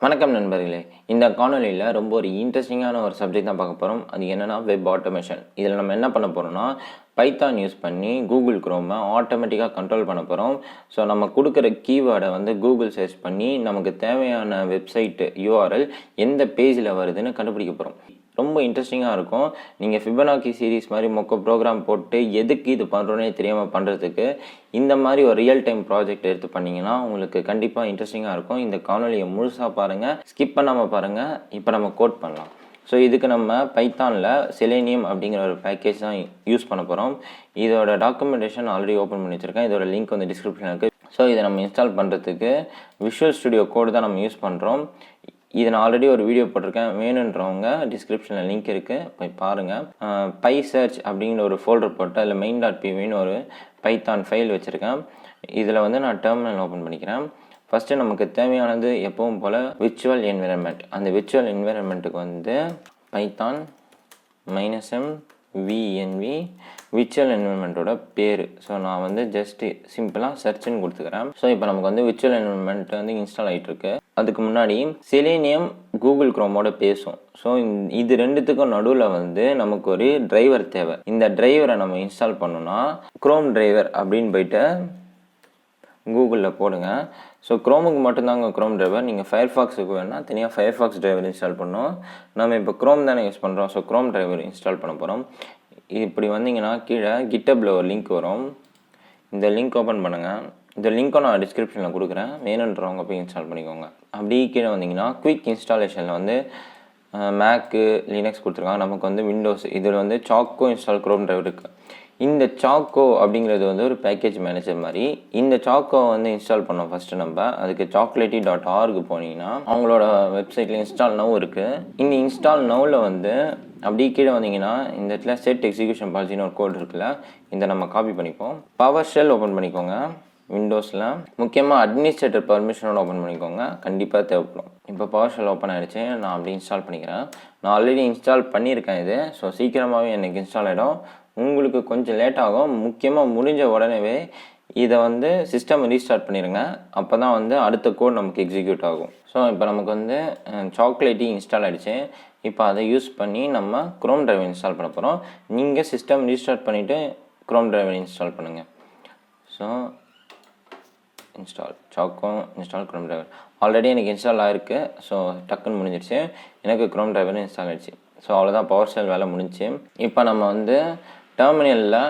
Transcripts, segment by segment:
வணக்கம் நண்பர்களே. இந்த காணொலியில் ரொம்ப ஒரு இன்ட்ரெஸ்டிங்கான ஒரு சப்ஜெக்ட் தான் பார்க்க போகிறோம். அது என்னென்னா வெப் ஆட்டோமேஷன். இதில் நம்ம என்ன பண்ண போகிறோம்னா பைத்தான் யூஸ் பண்ணி கூகுள் குரோமை ஆட்டோமேட்டிக்காக கண்ட்ரோல் பண்ண போகிறோம். ஸோ நம்ம கொடுக்குற கீவேர்டை கூகுள் சர்ச் பண்ணி நமக்கு தேவையான வெப்சைட்டு யூஆர்எல் எந்த பேஜில் வருதுன்னு கண்டுபிடிக்க போகிறோம். ரொம்ப இன்ட்ரெஸ்டிங்காக இருக்கும். நீங்கள் ஃபிபனாக்கி சீரீஸ் மாதிரி மொக்க ப்ரோக்ராம் போட்டு எதுக்கு இது பண்ணுறோன்னே தெரியாமல் பண்ணுறதுக்கு இந்த மாதிரி ஒரு ரியல் டைம் ப்ராஜெக்ட் எடுத்து பண்ணிங்கன்னா உங்களுக்கு கண்டிப்பாக இன்ட்ரெஸ்டிங்காக இருக்கும். இந்த காணொலியை முழுசாக பாருங்கள், ஸ்கிப் பண்ணாமல் பாருங்கள். இப்போ நம்ம கோட் பண்ணலாம். ஸோ இதுக்கு நம்ம பைத்தானில் செலேனியம் அப்படிங்கிற ஒரு பேக்கேஜ் தான் யூஸ் பண்ண போகிறோம். இதோட டாக்குமெண்டேஷன் ஆல்ரெடி ஓப்பன் பண்ணி வச்சுருக்கேன். இதோட லிங்க் டிஸ்கிரிப்ஷனில் இருக்குது. ஸோ இதை நம்ம இன்ஸ்டால் பண்ணுறதுக்கு விஷுவல் ஸ்டுடியோ கோடு தான் நம்ம யூஸ் பண்ணுறோம். இது நான் ஆல்ரெடி ஒரு வீடியோ போட்டிருக்கேன். வேணுன்றவங்க டிஸ்கிரிப்ஷனில் லிங்க் இருக்குது, போய் பாருங்கள். பை சர்ச் அப்படிங்கிற ஒரு ஃபோல்டர் போட்டு அதில் main.pvன்னு ஒரு பைத்தான் ஃபைல் வச்சுருக்கேன். இதில் நான் டெர்மினல் ஓப்பன் பண்ணிக்கிறேன். ஃபஸ்ட்டு நமக்கு தேவையானது எப்பவும் போல் விர்ச்சுவல் என்விரான்மெண்ட். அந்த விர்ச்சுவல் என்விரான்மெண்ட்டுக்கு பைத்தான் -m VNV விர்ச்சுவல் என்விரான்மெண்ட்டோட பேர். ஸோ நான் ஜஸ்ட்டு சிம்பிளாக சர்ச்சுன்னு கொடுத்துக்கிறேன். ஸோ இப்போ நமக்கு விர்ச்சுவல் என்விரான்மெண்ட் இன்ஸ்டால் ஆகிட்டுருக்கு. அதுக்கு முன்னாடி செலேனியம் கூகுள் குரோமோட பேசும். ஸோ இது ரெண்டுத்துக்கும் நடுவில் நமக்கு ஒரு டிரைவர் தேவை. இந்த டிரைவரை நம்ம இன்ஸ்டால் பண்ணோன்னா குரோம் டிரைவர் அப்படின்னு போயிட்டு கூகுளில் போடுங்க. ஸோ குரோமுக்கு மட்டும்தாங்க குரோம் டிரைவர். நீங்கள் ஃபயர்ஃபாக்ஸுக்கு வேணால் தனியாக ஃபயர்ஃபாக்ஸ் டிரைவர் இன்ஸ்டால் பண்ணோம். நம்ம இப்போ குரோம் தானே யூஸ் பண்ணுறோம். ஸோ குரோம் டிரைவர் இன்ஸ்டால் பண்ண போகிறோம். இப்படி வந்தீங்கன்னா கீழே கிட்டப்பில் ஒரு லிங்க் வரும். இந்த லிங்க் ஓப்பன் பண்ணுங்கள். இந்த லிங்க்கும் நான் டிஸ்கிரிப்ஷனில் கொடுக்குறேன், வேணுன்றவங்க போய் இன்ஸ்டால் பண்ணிக்கோங்க. அப்படி கீழே வந்தீங்கன்னா குயிக் இன்ஸ்டாலேஷனில் மேக்கு லினக்ஸ் கொடுத்துருக்காங்க. நமக்கு விண்டோஸ். இதில் சாக்கோ இன்ஸ்டால் குரோம் டிரைவர் இருக்குது. இந்த சாக்கோ அப்படிங்கிறது ஒரு பேக்கேஜ் மேனேஜர் மாதிரி. இந்த சாக்கோ இன்ஸ்டால் பண்ணோம் ஃபஸ்ட்டு நம்ம. அதுக்கு chocolatey.org போனீங்கன்னா அவங்களோட வெப்சைட்டில் இன்ஸ்டால் நவ் இருக்குது. இந்த இன்ஸ்டால் நவ்வில் அப்படி கீழே வந்தீங்கன்னா இந்த இடத்துல செட் எக்ஸிக்யூஷன் பாலிசின்னு ஒரு கோட் இருக்குல்ல, இந்த நம்ம காப்பி பண்ணிப்போம். பவர் ஷெல் ஓப்பன் பண்ணிக்கோங்க. விண்டோஸில் முக்கியமாக அட்மினிஸ்ட்ரேட்டர் பர்மிஷனோட ஓப்பன் பண்ணிக்கோங்க, கண்டிப்பாக தேவைப்படும். இப்போ பவர் ஷெல் ஓப்பன் ஆகிடுச்சு. நான் அப்படி இன்ஸ்டால் பண்ணிக்கிறேன். நான் ஆல்ரெடி இன்ஸ்டால் பண்ணியிருக்கேன் இது. ஸோ சீக்கிரமாகவே எனக்கு இன்ஸ்டால் ஆகிடும். உங்களுக்கு கொஞ்சம் லேட் ஆகும். முக்கியமாக முடிஞ்ச உடனே இதை சிஸ்டம் ரீஸ்டார்ட் பண்ணிடுங்க. அப்போ தான் அடுத்த கோட் நமக்கு எக்ஸிக்யூட் ஆகும். ஸோ இப்போ நமக்கு சாக்லேட்டி இன்ஸ்டால் ஆகிடுச்சு. இப்போ அதை யூஸ் பண்ணி நம்ம குரோம் டிரைவர் இன்ஸ்டால் பண்ண போகிறோம். நீங்கள் சிஸ்டம் ரீஸ்டார்ட் பண்ணிவிட்டு குரோம் டிரைவர் இன்ஸ்டால் பண்ணுங்கள். So install install chrome driver already எனக்கு இன்ஸ்டால் ஆகிருக்கு. ஸோ டக்குன்னு முடிஞ்சிடுச்சு. எனக்கு குரோம் டிரைவர் இன்ஸ்டால் ஆகிடுச்சு. ஸோ அவ்வளோதான், பவர் ஷெல் வேலை முடிஞ்சு. இப்போ நம்ம டெர்மினலில்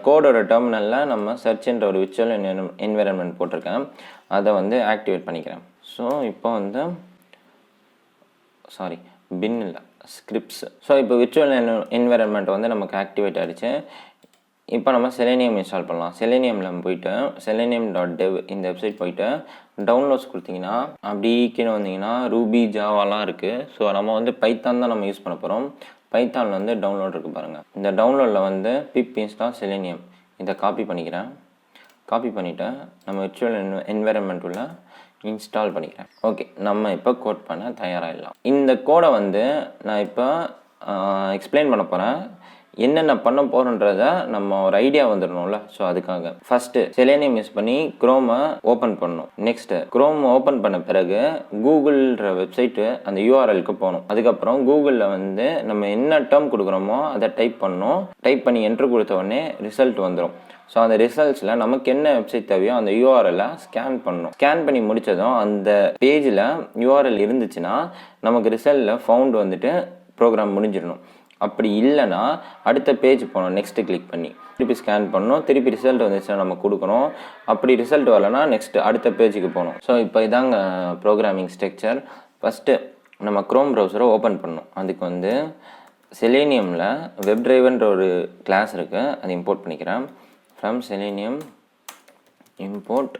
கோடோட டெர்மினலில் நம்ம சர்ச்ன்ற ஒரு விர்ச்சுவல் என்விரான்மெண்ட் போட்டிருக்கேன். அதை ஆக்டிவேட் பண்ணிக்கிறேன். ஸோ இப்போ பின் இல்லை, ஸ்கிரிப்ட்ஸ். ஸோ இப்போ விர்ச்சுவல் என்விரான்மெண்ட் நமக்கு ஆக்டிவேட் ஆகிடுச்சு. இப்போ நம்ம செலேனியம் இன்ஸ்டால் பண்ணலாம். செலேனியமில் போயிட்டு selenium.dev இந்த வெப்சைட் போயிட்டு டவுன்லோட்ஸ் கொடுத்தீங்கன்னா அப்படி கீழே வந்தீங்கன்னா ரூபி ஜாவாலாம் இருக்குது. ஸோ நம்ம பைத்தான் தான் நம்ம யூஸ் பண்ண போகிறோம். பைத்தானில் டவுன்லோட் இருக்குது பாருங்கள். இந்த டவுன்லோடில் பிப் இன்ஸ்டால் செலேனியம் இதை காப்பி பண்ணிக்கிறேன். காப்பி பண்ணிவிட்டு நம்ம விர்ச்சுவல் என்விரான்மெண்ட் உள்ள இன்ஸ்டால் பண்ணிக்கிறேன். ஓகே, நம்ம இப்போ கோட் பண்ண தயாராகிடலாம். இந்த கோடை நான் இப்போ எக்ஸ்பிளைன் பண்ண போகிறேன். என்னென்ன பண்ண போகிறோன்றத நம்ம ஒரு ஐடியா வந்துடணும்ல. ஸோ அதுக்காக ஃபஸ்ட்டு செலேனியம் யூஸ் பண்ணி குரோமை ஓப்பன் பண்ணணும். நெக்ஸ்ட்டு குரோம் ஓப்பன் பண்ண பிறகு கூகுள்ன்ற வெப்சைட்டு அந்த யூஆர்எலுக்கு போகணும். அதுக்கப்புறம் கூகுளில் நம்ம என்ன டேர்ம் கொடுக்குறோமோ அதை டைப் பண்ணணும். டைப் பண்ணி என்ட்ரு கொடுத்த உடனே ரிசல்ட் வந்துடும். ஸோ அந்த ரிசல்ட்ஸில் நமக்கு என்ன வெப்சைட் தேவையோ அந்த யூஆர்எல்லை ஸ்கேன் பண்ணணும். ஸ்கேன் பண்ணி முடித்ததும் அந்த பேஜில் யூஆர்எல் இருந்துச்சுன்னா நமக்கு ரிசல்ட்டில் ஃபவுண்ட் ப்ரோக்ராம் முடிஞ்சிடணும். அப்படி இல்லைன்னா அடுத்த பேஜ் போகணும். நெக்ஸ்ட்டு கிளிக் பண்ணி திருப்பி ஸ்கேன் பண்ணணும். திருப்பி ரிசல்ட் வந்துச்சுன்னா நம்ம கொடுக்கணும். அப்படி ரிசல்ட் வரலைன்னா நெக்ஸ்ட்டு அடுத்த பேஜுக்கு போகணும். ஸோ இப்போ இதாங்க ப்ரோக்ராமிங் ஸ்ட்ரக்சர். ஃபஸ்ட்டு நம்ம க்ரோம் ப்ரௌசரை ஓப்பன் பண்ணணும். அதுக்கு செலேனியமில் வெப் டிரைவர்ன்ற ஒரு கிளாஸ் இருக்குது, அதை இம்போர்ட் பண்ணிக்கிறேன். From selenium import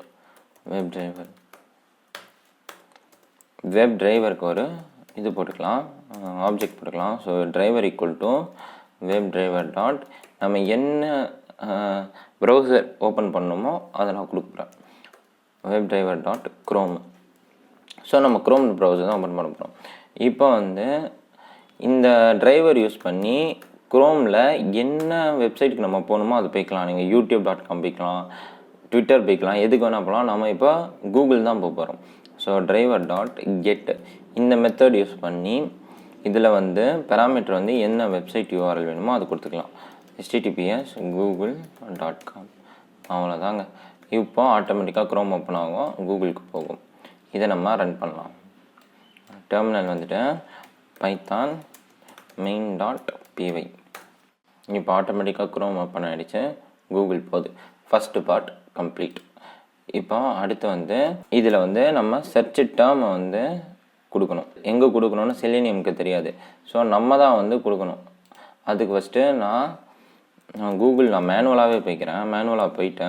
web driver. Web டிரைவருக்கு ஒரு இது போட்டுக்கலாம், ஆப்ஜெக்ட் போட்டுக்கலாம். So driver equal to web driver dot நம்ம என்ன ப்ரௌசர் ஓப்பன் பண்ணணுமோ அதை நான் கொடுக்குறேன். Web driver dot Chrome. So நம்ம க்ரோம் ப்ரௌசர் தான் ஓப்பன் பண்ண போகிறோம். இப்போ இந்த டிரைவர் யூஸ் பண்ணி க்ரோமில் என்ன வெப்சைட்டுக்கு நம்ம போகணுமோ அது போய்க்கலாம். நீங்கள் youtube.com போய்க்கலாம், ட்விட்டர் போய்க்கலாம், எதுக்கு வேணால் போகலாம். நம்ம இப்போ கூகுள் தான் போக போகிறோம். ஸோ டிரைவர் டாட் கெட் இந்த மெத்தட் யூஸ் பண்ணி இதில் வந்து பேராமீட்டர் வந்து என்ன வெப்சைட் யூஆர்எல் வேணுமோ அது கொடுத்துக்கலாம். https google.com அவ்வளோதாங்க. இப்போ ஆட்டோமேட்டிக்காக க்ரோம் ஓப்பன் ஆகும், கூகுளுக்கு போகும். இதை நம்ம ரன் பண்ணலாம். டெர்மினல் வந்துட்டு பைத்தான் main.py. இப்போ ஆட்டோமேட்டிக்காக க்ரோம் ஓப்பன் ஆகிடுச்சு, கூகுள் போகுது. First part complete. இப்போ அடுத்து வந்து இதில் வந்து நம்ம சர்ச் டேர்மை வந்து கொடுக்கணும். எங்கே கொடுக்கணும்னு செலினியமுக்கு தெரியாது. ஸோ நம்ம தான் வந்து கொடுக்கணும். அதுக்கு ஃபஸ்ட்டு நான் கூகுள் மேனுவலாகவே போய்க்கிறேன். மேனுவலாக போயிட்டு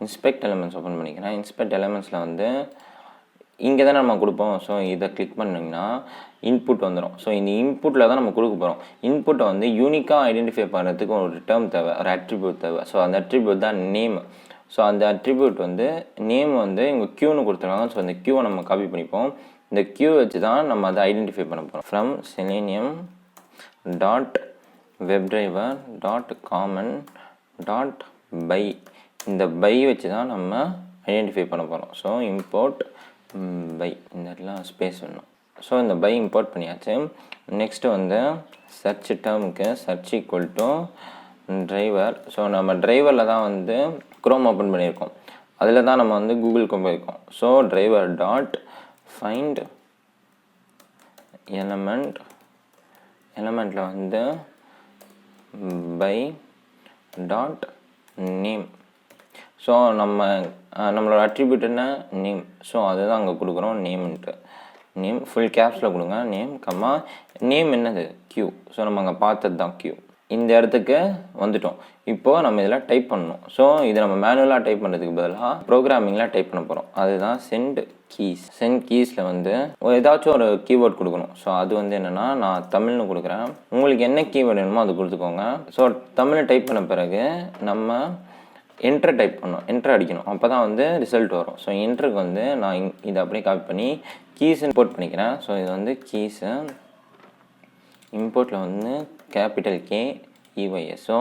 இன்ஸ்பெக்ட் எலிமெண்ட்ஸ் ஓப்பன் பண்ணிக்கிறேன். இன்ஸ்பெக்ட் எலிமெண்ட்ஸில் வந்து இங்கே தானே நம்ம கொடுப்போம். ஸோ இதை கிளிக் பண்ணிங்கன்னா இன்புட் வந்துடும். ஸோ இந்த இன்புட்டில் தான் நம்ம கொடுக்க போகிறோம். இன்புட்டை வந்து யூனிக்காக ஐடென்டிஃபை பண்ணுறதுக்கு ஒரு டேர்ம் தேவை, ஒரு அட்ரிபியூட் தேவை. ஸோ அந்த அட்ரிபியூட் தான் நேம். ஸோ அந்த அட்ரிபியூட் வந்து நேம் வந்து இங்கே க்யூன்னு கொடுத்துருக்காங்க. ஸோ அந்த க்யூவை நம்ம காப்பி பண்ணிப்போம். இந்த க்யூ வச்சு தான் நம்ம அதை ஐடென்டிஃபை பண்ண போகிறோம். From selenium dot webdriver dot common dot py, இந்த பை வச்சு தான் நம்ம ஐடென்டிஃபை பண்ண போகிறோம். ஸோ இம்போர்ட் பை, இந்த இடத்துல ஸ்பேஸ் வேணும். ஸோ இந்த பை இம்போர்ட் பண்ணியாச்சு. நெக்ஸ்ட்டு வந்து சர்ச் டேர்முக்கு search equal to driver. So நம்ம டிரைவரில் தான் வந்து க்ரோம் ஓப்பன் பண்ணியிருக்கோம், அதில் தான் நம்ம வந்து கூகுளுக்கு போயிருக்கோம். ஸோ டிரைவர் டாட் ஃபைண்ட் எலமெண்ட்டில் வந்து பை டாட் நேம். ஸோ நம்மளோட அட்ரிபியூட் என்ன, நேம். ஸோ அதுதான் அங்கே கொடுக்குறோம், நேம்ன்ட்டு. நேம் ஃபுல் கேப்ஸில் கொடுங்க, நேம் கம்மா நேம் என்னது க்யூ. ஸோ நம்ம அங்கே பார்த்தது தான் க்யூ. இந்த இடத்துக்கு வந்துட்டோம். இப்போது நம்ம இதில் டைப் பண்ணணும். ஸோ இதை நம்ம மேனுவலாக டைப் பண்ணுறதுக்கு பதிலாக ப்ரோக்ராமிங்கில் டைப் பண்ண போகிறோம். அதுதான் சென்ட் கீஸில் வந்து ஏதாச்சும் ஒரு கீவேர்ட் கொடுக்கணும். ஸோ அது வந்து என்னென்னா நான் தமிழ்னு கொடுக்குறேன். உங்களுக்கு என்ன கீவேர்டு வேணுமோ அது கொடுத்துக்கோங்க. ஸோ தமிழை டைப் பண்ண பிறகு நம்ம என்ட்ரு டைப் பண்ணணும், என்ட்ரு அடிக்கணும். அப்போ தான் வந்து ரிசல்ட் வரும். ஸோ என்ட்ருக்கு வந்து நான் இதை அப்படியே காப்பி பண்ணி கீஸ் இம்போர்ட் பண்ணிக்கிறேன். ஸோ இது வந்து கீஸு இம்போர்ட்டில் வந்து கேபிட்டல் KEYS. ஸோ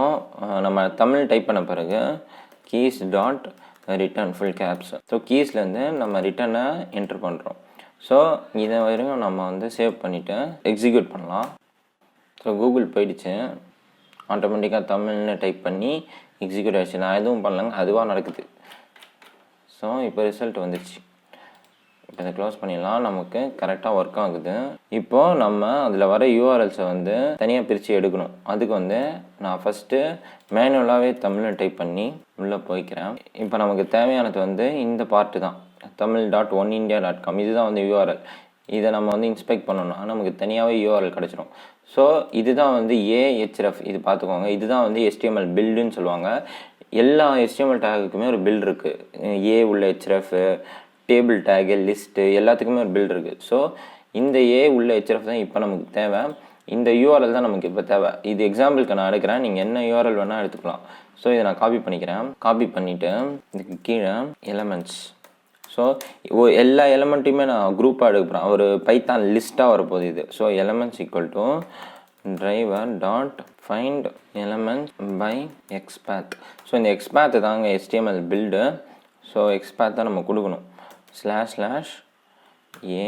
நம்ம தமிழ் டைப் பண்ண பிறகு keys dot return full caps. So கீஸ்லேருந்து நம்ம ரிட்டர்னை என்ட்ரு பண்ணுறோம். ஸோ இதை வரையும் நம்ம வந்து சேவ் பண்ணிவிட்டு எக்ஸிக்யூட் பண்ணலாம். ஸோ கூகுள் போயிடுச்சு, ஆட்டோமேட்டிக்காக தமிழ்னு டைப் பண்ணி எக்ஸிக்யூட் ஆகிடுச்சு. நான் எதுவும் பண்ணலங்க, அதுவாக நடக்குது. ஸோ இப்போ ரிசல்ட் வந்துடுச்சு. இப்போ இதை க்ளோஸ் பண்ணிடலாம். நமக்கு கரெக்டாக ஒர்க் ஆகுது. இப்போது நம்ம அதில் வர யூஆர்எல்ஸை வந்து தனியாக பிரித்து எடுக்கணும். அதுக்கு வந்து நான் ஃபஸ்ட்டு மேனுவலாகவே தமிழில் டைப் பண்ணி உள்ளே போய்க்கிறேன். இப்போ நமக்கு தேவையானது வந்து இந்த பார்ட்டு தான், tamil.oneindia.com. இதுதான் வந்து யூஆர்எல். இதை நம்ம வந்து இன்ஸ்பெக்ட் பண்ணோம்னா நமக்கு தனியாகவே யூஆர்எல் கிடச்சிரும். ஸோ இதுதான் வந்து AHREF. இது பார்த்துக்கோங்க. இதுதான் வந்து HTML பில்டுன்னு சொல்லுவாங்க. எல்லா HTML டேகுக்குமே ஒரு பில்டு இருக்குது. ஏ உள்ள HREF, டேபிள் டேகு, லிஸ்ட்டு எல்லாத்துக்குமே ஒரு பில்டு இருக்குது. ஸோ இந்த உள்ள HREF தான் இப்போ நமக்கு தேவை. இந்த யூஆர்எல் தான் நமக்கு இப்போ தேவை. இது எக்ஸாம்பிளுக்கு நான் எடுக்கிறேன், நீங்கள் என்ன யூஆர்எல் வேணால் எடுத்துக்கலாம். ஸோ இதை நான் காப்பி பண்ணிக்கிறேன். காப்பி பண்ணிவிட்டு இதுக்கு கீழே எலமெண்ட்ஸ். ஸோ எல்லா எலமெண்ட்டையுமே நான் குரூப்பாக எடுக்கிறேன். ஒரு பைத்தான் லிஸ்ட்டாக வரப்போகுது இது. So elements equal to driver dot find elements by XPath. So இந்த எக்ஸ்பேத் தாங்க HTML பில்டு. ஸோ எக்ஸ்பேத் தான் நம்ம கொடுக்கணும். //a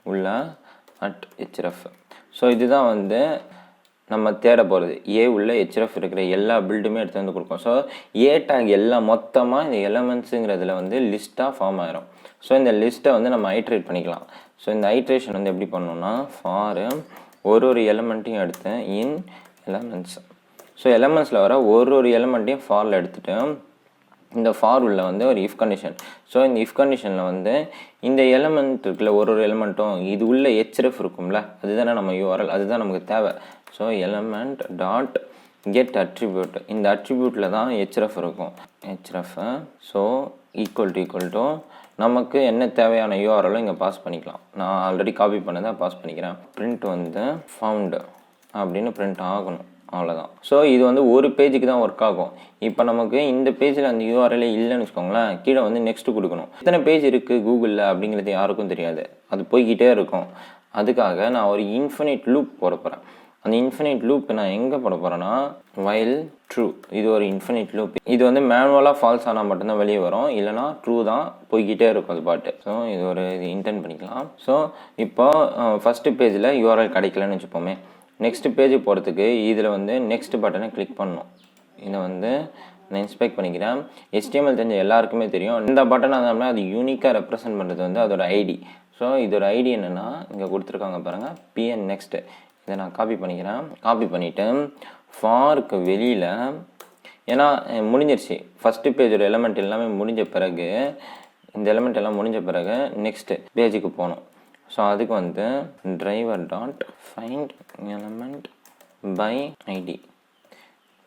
உள்ள @href. ஸோ இதுதான் வந்து நம்ம தேட போகிறது. ஏ உள்ள HREF இருக்கிற எல்லா பில்டுமே எடுத்து வந்து கொடுக்கும். ஸோ ஏ டேக் எல்லாம் மொத்தமாக இந்த எலமெண்ட்ஸுங்கிறதுல வந்து லிஸ்ட்டாக ஃபார்ம் ஆயிரும். ஸோ இந்த லிஸ்ட்டை வந்து நம்ம ஐட்ரேட் பண்ணிக்கலாம். ஸோ இந்த ஐட்ரேஷன் வந்து எப்படி பண்ணணும்னா ஃபார் ஒரு எலமெண்ட்டையும் எடுத்து இன் எலமெண்ட்ஸ். ஸோ எலமெண்ட்ஸில் வர ஒரு எலமெண்ட்டையும் ஃபாரில் எடுத்துகிட்டு இந்த ஃபார் உள்ள வந்து ஒரு இஃப் கண்டிஷன். ஸோ இந்த இஃப் கண்டிஷனில் வந்து இந்த எலமெண்ட் இருக்குல்ல, ஒரு எலமெண்ட்டும் இது உள்ள HREF இருக்கும்ல, அதுதானே நம்ம யூஆர்எல், அதுதான் நமக்கு தேவை. So element dot get attribute. இந்த அட்ரிபியூட்டில் தான் HREF இருக்கும். HREF ஸோ ஈக்குவல் டு நமக்கு என்ன தேவையான யூஆர்எலும் இங்கே பாஸ் பண்ணிக்கலாம். நான் ஆல்ரெடி காப்பி பண்ணதை பாஸ் பண்ணிக்கிறேன். பிரிண்ட் வந்து ஃபவுண்டு அப்படின்னு பிரிண்ட் ஆகணும், அவ்வளோதான். ஸோ இது வந்து ஒரு பேஜுக்கு தான் ஒர்க் ஆகும். இப்போ நமக்கு இந்த பேஜில் அந்த யூஆர்எல்லே இல்லைன்னு வச்சுக்கோங்களேன், கீழே வந்து நெக்ஸ்ட்டு கொடுக்கணும். எத்தனை பேஜ் இருக்குது கூகுளில் அப்படிங்கிறது யாருக்கும் தெரியாது, அது போய்கிட்டே இருக்கும். அதுக்காக நான் ஒரு இன்ஃபினிட் லூப் போட போகிறேன். அந்த இன்ஃபினிட் லூப் நான் எங்கே போட போகிறேன்னா while ட்ரூ, இது ஒரு இன்ஃபினிட் லூப். இது வந்து மேனுவலாக ஃபால்ஸ் ஆனால் மட்டும்தான் வெளியே வரும், இல்லைனா ட்ரூ தான் போய்கிட்டே இருக்கும் அது பாட்டு. ஸோ இது ஒரு இது இன்டென்ட் பண்ணிக்கலாம். ஸோ இப்போ ஃபஸ்ட்டு பேஜில் யூஆர்எல் கிடைக்கலன்னு வச்சுப்போமே, நெக்ஸ்ட் பேஜ் போகிறதுக்கு இதில் வந்து நெக்ஸ்ட் பட்டனை கிளிக் பண்ணணும். இதை வந்து நான் இன்ஸ்பெக்ட் பண்ணிக்கிறேன். HTML தெரிஞ்ச எல்லாருக்குமே தெரியும், இந்த பட்டன் அதனால அது யூனிக்காக ரெப்ரசென்ட் பண்ணுறது வந்து அதோட ஐடி. ஸோ இதோட ஐடி என்னென்னா இங்கே கொடுத்துருக்காங்க பாருங்கள், PN நெக்ஸ்ட்டு. இதை நான் காப்பி பண்ணிக்கிறேன். காப்பி பண்ணிவிட்டு ஃபாருக்கு வெளியில், ஏன்னா முடிஞ்சிருச்சு ஃபஸ்ட்டு பேஜோட எலமெண்ட் எல்லாமே முடிஞ்ச பிறகு, இந்த எலமெண்ட் எல்லாம் முடிஞ்ச பிறகு நெக்ஸ்ட்டு பேஜுக்கு போகணும். ஸோ அதுக்கு வந்து driver dot find element by ID,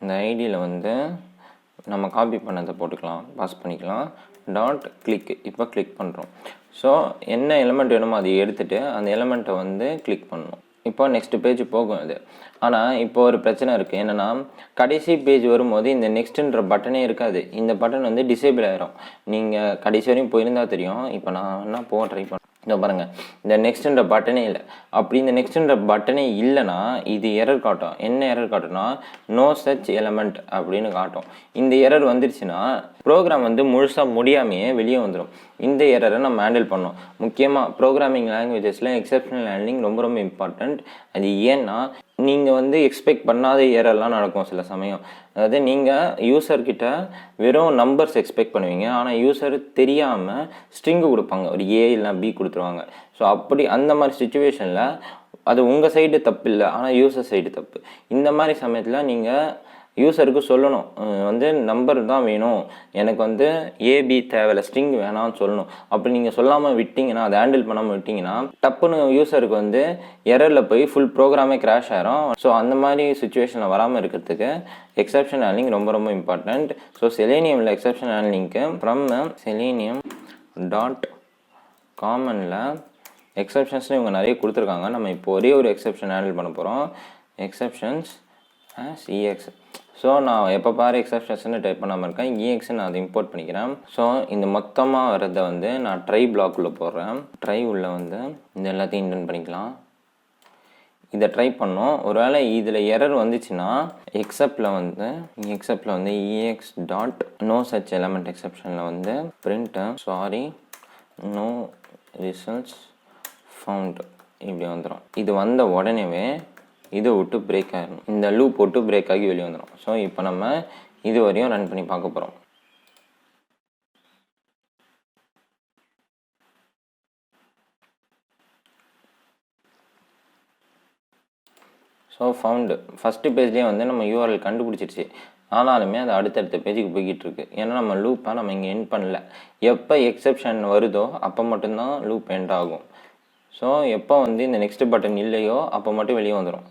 இந்த ஐடியில் வந்து நம்ம காப்பி பண்ணதை போட்டுக்கலாம், பாஸ் பண்ணிக்கலாம். டாட் கிளிக், இப்போ கிளிக் பண்ணுறோம். ஸோ என்ன எலமெண்ட் வேணுமோ அதை எடுத்துகிட்டு அந்த எலமெண்ட்டை வந்து கிளிக் பண்ணணும். இப்போ நெக்ஸ்ட் பேஜ் போகும் இது. ஆனால் இப்போ ஒரு பிரச்சனை இருக்குது, என்னென்னா கடைசி பேஜ் வரும்போது இந்த நெக்ஸ்ட்டுன்ற பட்டனே இருக்காது. இந்த பட்டன் வந்து டிசேபிள் ஆகிரும். நீங்கள் கடைசி வரையும் போயிருந்தால் தெரியும். இப்போ நான் என்ன போக ட்ரை பண்ணேன், இந்த பாருங்கள், இந்த நெக்ஸ்ட்டுன்ற பட்டனே இல்லை. அப்படி இந்த நெக்ஸ்ட்டுன்ற பட்டனே இல்லைன்னா இது எரர் காட்டும். என்ன எரர் காட்டும்னா நோ சச் எலமெண்ட் அப்படின்னு காட்டும். இந்த எரர் வந்துருச்சுன்னா ப்ரோக்ராம் வந்து முழுசாக முடியாமையே வெளியே வந்துடும். இந்த எரரை நம்ம ஹேண்டில் பண்ணோம். முக்கியமாக ப்ரோக்ராமிங் லாங்குவேஜஸில் எக்ஸப்ஷனல் ஹேண்ட்லிங் ரொம்ப ரொம்ப இம்பார்ட்டண்ட். அது ஏன்னா நீங்கள் வந்து எக்ஸ்பெக்ட் பண்ணாத எரர்லாம் நடக்கும் சில சமயம். அதாவது நீங்கள் யூசர்கிட்ட வெறும் நம்பர்ஸ் எக்ஸ்பெக்ட் பண்ணுவீங்க, ஆனால் யூசர் தெரியாமல் ஸ்ட்ரிங்கு கொடுப்பாங்க, ஒரு A இல்லைனா B கொடுத்துருவாங்க. ஸோ அப்படி அந்த மாதிரி சுச்சுவேஷனில் அது உங்கள் சைடு தப்பு இல்லை, ஆனால் யூசர் சைடு தப்பு. இந்த மாதிரி சமயத்தில் நீங்கள் யூசருக்கு சொல்லணும், வந்து நம்பர் தான் வேணும், எனக்கு வந்து AB தேவையில்லை, ஸ்ட்ரிங் வேணாம்னு சொல்லணும். அப்படி நீங்கள் சொல்லாமல் விட்டிங்கன்னா, அதை ஹேண்டில் பண்ணாமல் விட்டிங்கன்னா டப்புன்னு யூசருக்கு வந்து எரரில் போய் ஃபுல் ப்ரோக்ராமே கிராஷ் ஆகிரும். ஸோ அந்த மாதிரி சுச்சுவேஷனில் வராமல் இருக்கிறதுக்கு எக்ஸப்ஷன் ஹேண்ட்லிங் ரொம்ப ரொம்ப இம்பார்ட்டண்ட். ஸோ செலேனியமில் எக்ஸப்ஷன் ஹேண்ட்லிங்க்கு ஃப்ரம் செலேனியம் டாட் காமனில் எக்ஸப்ஷன்ஸ்னு இவங்க நிறைய கொடுத்துருக்காங்க. நம்ம இப்போ ஒரே ஒரு எக்ஸப்ஷன் ஹேண்டில் பண்ண போகிறோம், எக்ஸப்ஷன்ஸ் EX. ஸோ நான் எப்போ பாரு எக்ஸப்ஷன்ஸ்னு டைப் பண்ணாமல் இருக்கேன், EXன்னு நான் அதை இம்போர்ட் பண்ணிக்கிறேன். ஸோ இந்த மொத்தமாக வரதை வந்து நான் ட்ரை பிளாக்குள்ளே போடுறேன். ட்ரை உள்ள வந்து இந்த எல்லாத்தையும் இன்டென்ட் பண்ணிக்கலாம். இதை ட்ரை பண்ணோம். ஒருவேளை இதில் எரர் வந்துச்சுன்னா எக்ஸப்டில் வந்து EX dot no such element எக்ஸப்ஷனில் வந்து print sorry no results found இப்படி வந்துடும். இது வந்த உடனேவே இதை விட்டு பிரேக் ஆகிடும், இந்த லூப் விட்டு பிரேக் ஆகி வெளியே வந்துடும். ஸோ இப்போ நம்ம இது வரையும் ரன் பண்ணி பார்க்க போகிறோம். ஸோ ஃபவுண்டு ஃபஸ்ட்டு பேஜ்லேயே வந்து நம்ம URL கண்டுபிடிச்சிருச்சு. ஆனாலுமே அது அடுத்தடுத்த பேஜுக்கு போய்கிட்டு இருக்கு. ஏன்னா நம்ம லூப்பை நம்ம இங்கே எண்ட் பண்ணல. எப்போ எக்ஸப்ஷன் வருதோ அப்போ மட்டும்தான் லூப் எண்ட் ஆகும். ஸோ எப்போ வந்து இந்த நெக்ஸ்ட் பட்டன் இல்லையோ அப்போ மட்டும் வெளியே வந்துடும்.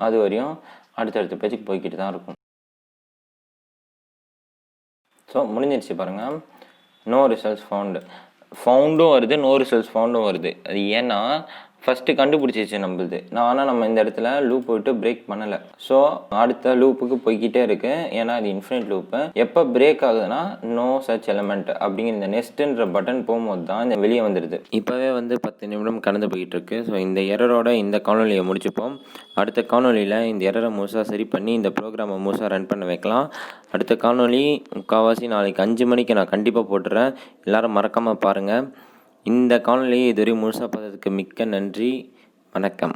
அது வரையும் அடுத்தடுத்த பேஜுக்கு போய்கிட்டு தான் இருக்கும். ஸோ முடிஞ்சிருச்சு பாருங்கள், நோ ரிசல்ட்ஸ் ஃபவுண்டும் வருது, நோ ரிசல்ட்ஸ் ஃபவுண்டும் வருது. அது ஏன்னா ஃபஸ்ட்டு கண்டுபிடிச்சிச்சு நம்மளுது. ஆனால் நம்ம இந்த இடத்துல லூப் விட்டு பிரேக் பண்ணலை. ஸோ அடுத்த லூப்புக்கு போய்கிட்டே இருக்கு, ஏன்னா அது இன்ஃபினிட் லூப்பு. எப்போ பிரேக் ஆகுதுன்னா நோ சச் எலமெண்ட் அப்படிங்கிற இந்த நெக்ஸ்ட்டுன்ற பட்டன் போகும்போது தான் இந்த வெளியே வந்துடுது. இப்போவே வந்து 10 நிமிடம் கடந்து போய்கிட்டு இருக்கு. ஸோ இந்த எரரோட இந்த காணொலியை முடிச்சுப்போம். அடுத்த காணொலியில் இந்த எரரை முழுசாக சரி பண்ணி இந்த ப்ரோக்ராமை முழுசாக ரன் பண்ண வைக்கலாம். அடுத்த காணொலி முக்கால்வாசி நாளைக்கு 5 மணிக்கு நான் கண்டிப்பாக போட்டுறேன். எல்லோரும் மறக்காமல் பாருங்கள். இந்த காணொலியை இதுவரை முழுசாக பார்த்ததுக்கு மிக்க நன்றி. வணக்கம்.